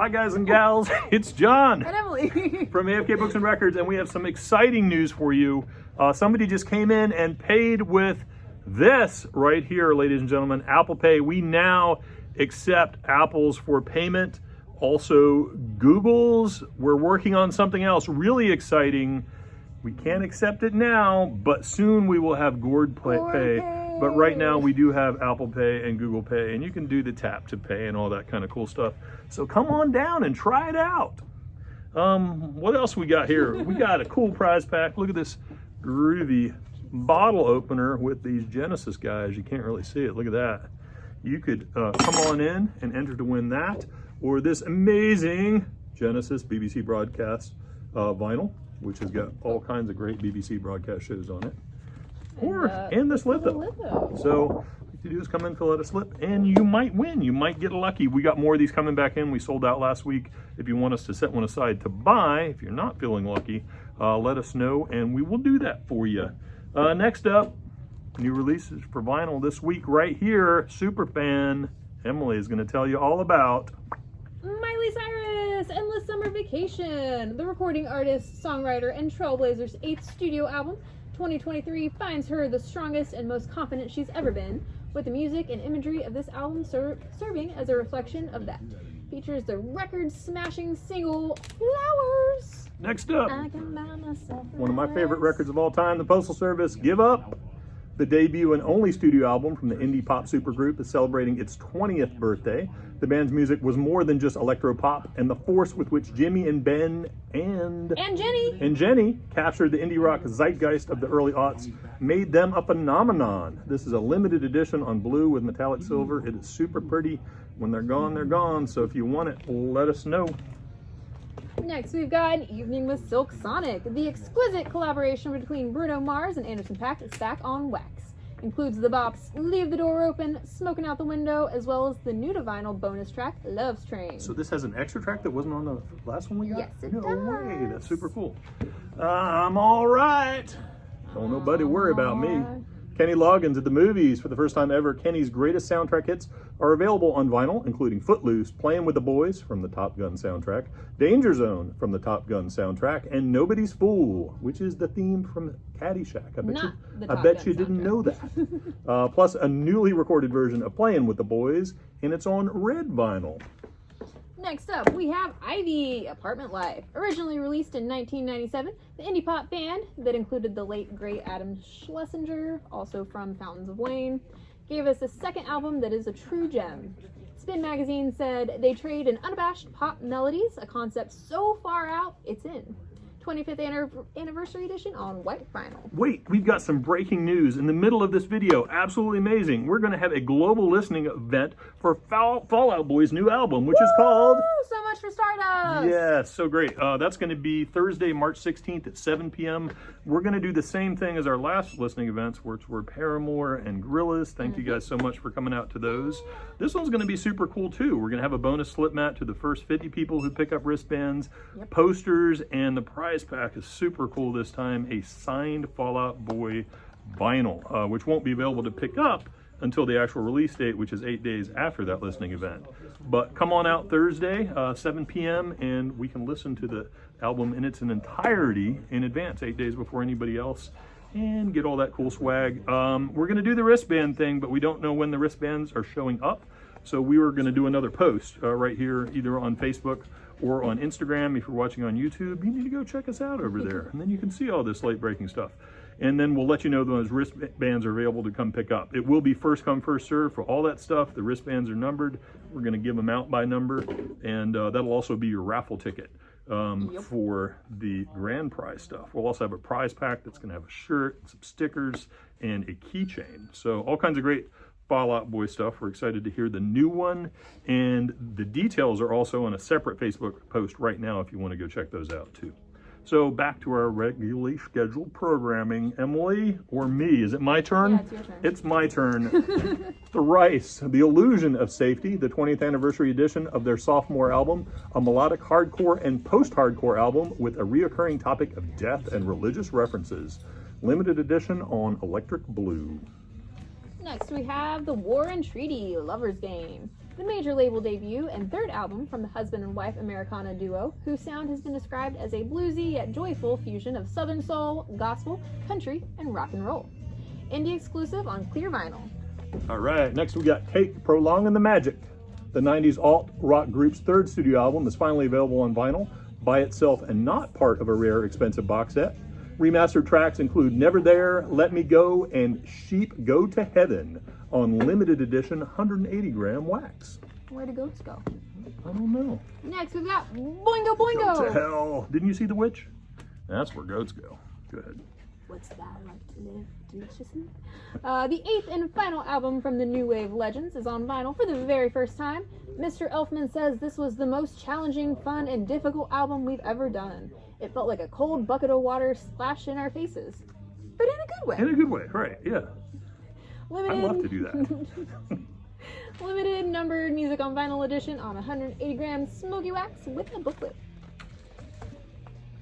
Hi guys and gals, it's John And Emily from AFK Books and Records, and we have some exciting news for you. Somebody just came in and paid with this right here, ladies and gentlemen, Apple Pay. We now accept Apple's for payment, also Google's. We're working on something else really exciting. We can't accept it now, but soon we will have Gourd Pay. But right now we do have Apple Pay and Google Pay, and you can do the tap to pay and all that kind of cool stuff. So come on down and try it out. What else we got here? We got a cool prize pack. Look at this groovy bottle opener with these Genesis guys. You can't really see it. Look at that. You could come on in and enter to win that, or this amazing Genesis BBC broadcast vinyl, which has got all kinds of great BBC broadcast shows on it. And this litho. So what you do is come in, fill out a slip, and you might win. You might get lucky. We got more of these coming back in. We sold out last week. If you want us to set one aside to buy, if you're not feeling lucky, let us know, and we will do that for you. Next up, new releases for vinyl this week right here. Superfan Emily is going to tell you all about Miley Cyrus, Endless Summer Vacation. The recording artist, songwriter, and Trailblazers' 8th studio album, 2023, finds her the strongest and most confident she's ever been, with the music and imagery of this album serving as a reflection of that. Features the record-smashing single, Flowers. Next up, one of my favorite records of all time, the Postal Service, Give Up. The debut and only studio album from the indie pop supergroup is celebrating its 20th birthday. The band's music was more than just electro-pop, and the force with which Jimmy and Ben and Jenny captured the indie rock zeitgeist of the early aughts made them a phenomenon. This is a limited edition on blue with metallic silver. It is super pretty. When they're gone, they're gone. So if you want it, let us know. Next, we've got An Evening with Silk Sonic. The exquisite collaboration between Bruno Mars and Anderson .Paak is back on wax. Includes the bops Leave the Door Open, Smoking Out the Window, as well as the new to vinyl bonus track, Love's Train. So this has an extra track that wasn't on the last one we got? Yes, it does. No way, that's super cool. I'm all right. Don't nobody worry about me. Kenny Loggins at the movies. For the first time ever, Kenny's greatest soundtrack hits are available on vinyl, including Footloose, Playing with the Boys from the Top Gun soundtrack, Danger Zone from the Top Gun soundtrack, and Nobody's Fool, which is the theme from Caddyshack. I bet you didn't know that. Plus a newly recorded version of Playing with the Boys, and it's on red vinyl. Next up, we have Ivy, Apartment Life. Originally released in 1997, the indie pop band that included the late great Adam Schlesinger, also from Fountains of Wayne, gave us a second album that is a true gem. Spin magazine said they trade in unabashed pop melodies, a concept so far out, it's in. 25th anniversary edition on white vinyl. Wait, we've got some breaking news in the middle of this video. Absolutely amazing. We're going to have a global listening event for Fall Out Boy's new album, which is called... So much for Stardust! Yes, so great. That's going to be Thursday, March 16th at 7 p.m. We're going to do the same thing as our last listening events, which were Paramore and Gorillaz. Thank you guys so much for coming out to those. This one's going to be super cool too. We're going to have a bonus slip mat to the first 50 people who pick up wristbands, posters, and the prize pack is super cool this time, a signed Fall Out Boy vinyl, which won't be available to pick up until the actual release date, which is 8 days after that listening event. But come on out Thursday, 7 p.m., and we can listen to the album in its entirety in advance, 8 days before anybody else, and get all that cool swag. We're going to do the wristband thing, but we don't know when the wristbands are showing up. So we were going to do another post right here, either on Facebook or on Instagram. If you're watching on YouTube, you need to go check us out over there. And then you can see all this late breaking stuff. And then we'll let you know when those wristbands are available to come pick up. It will be first come, first serve for all that stuff. The wristbands are numbered. We're going to give them out by number. And that'll also be your raffle ticket for the grand prize stuff. We'll also have a prize pack that's going to have a shirt, some stickers, and a keychain. So all kinds of great Fall Out Boy stuff. We're excited to hear the new one, and the details are also on a separate Facebook post right now if you want to go check those out too. So back to our regularly scheduled programming. Emily, or me? Is it my turn? Yeah, it's your turn. It's my turn. Thrice, The Illusion of Safety, the 20th anniversary edition of their sophomore album, a melodic hardcore and post-hardcore album with a reoccurring topic of death and religious references. Limited edition on electric blue. Next, we have The War and Treaty, Lover's Game. the major label debut and third album from the husband and wife Americana duo, whose sound has been described as a bluesy yet joyful fusion of southern soul, gospel, country, and rock and roll. Indie exclusive on clear vinyl. All right, next we got Cake, Prolonging the Magic. The 90s alt rock group's third studio album is finally available on vinyl, by itself and not part of a rare, expensive box set. Remastered tracks include Never There, Let Me Go, and Sheep Go to Heaven on limited edition 180-gram wax. Where do goats go? I don't know. Next, we've got Boingo Boingo. Go to hell. Didn't you see The Witch? That's where goats go. Good. What's that like to live deliciously? The eighth and final album from the New Wave Legends is on vinyl for the very first time. Mr. Elfman says this was the most challenging, fun, and difficult album we've ever done. It felt like a cold bucket of water splashed in our faces. But in a good way. In a good way, right, yeah. Limited, I'd love to do that. Limited numbered music on vinyl edition on 180-gram smoky wax with a booklet.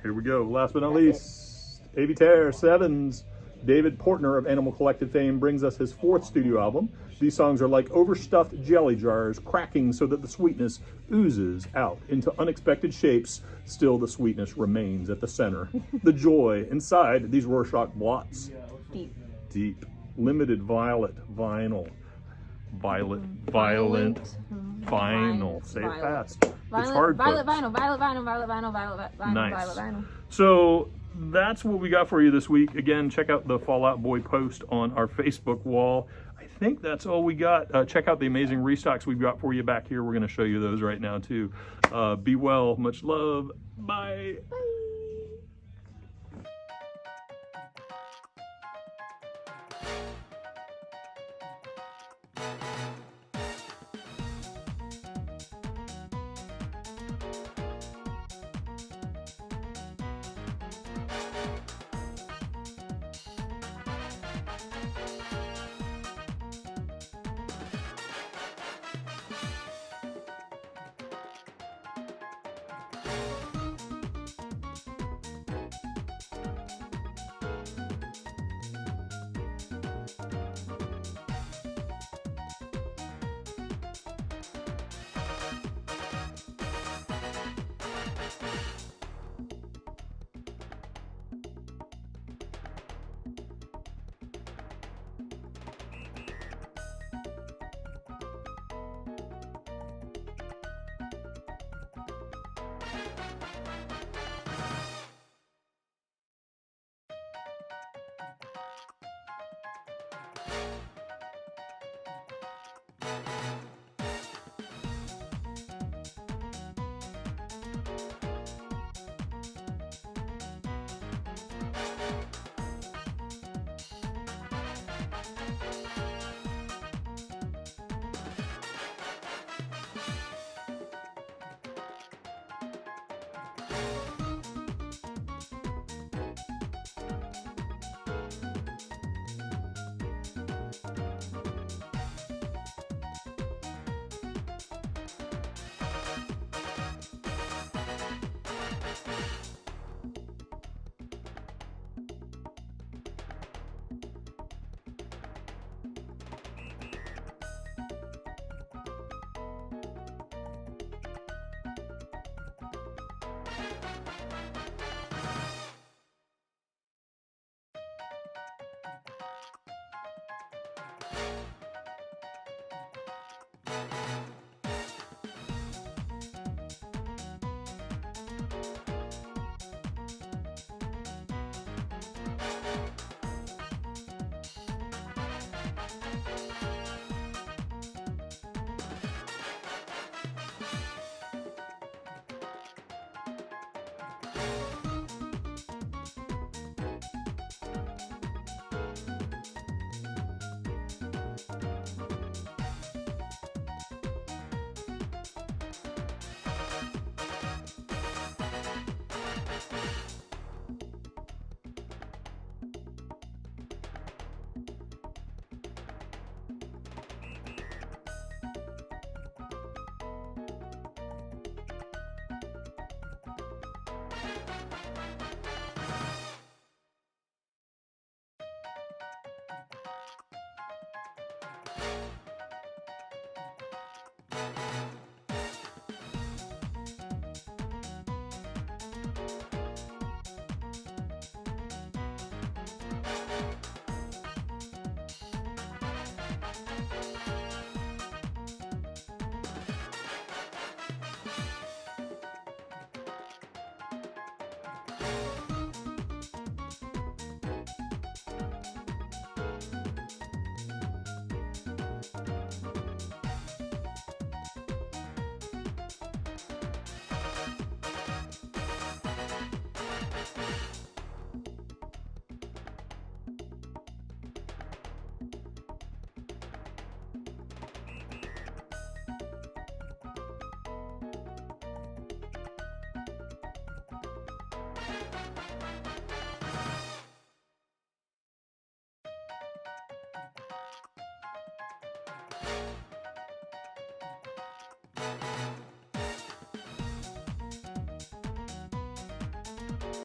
Here we go. Last but not least, Avi Tear, Sevens. David Portner of Animal Collective fame brings us his fourth studio album. These songs are like overstuffed jelly jars, cracking so that the sweetness oozes out into unexpected shapes. Still, the sweetness remains at the center. The joy inside these Rorschach blots. Deep. Limited violet vinyl. Violent vinyl. Say it fast. It's hard. Violet vinyl. Nice. Violet vinyl. So that's what we got for you this week. Again, check out the Fall Out Boy post on our Facebook wall. I think that's all we got. Check out the amazing restocks we've got for you back here. We're going to show you those right now too. Be well. Much love. Bye. Bye.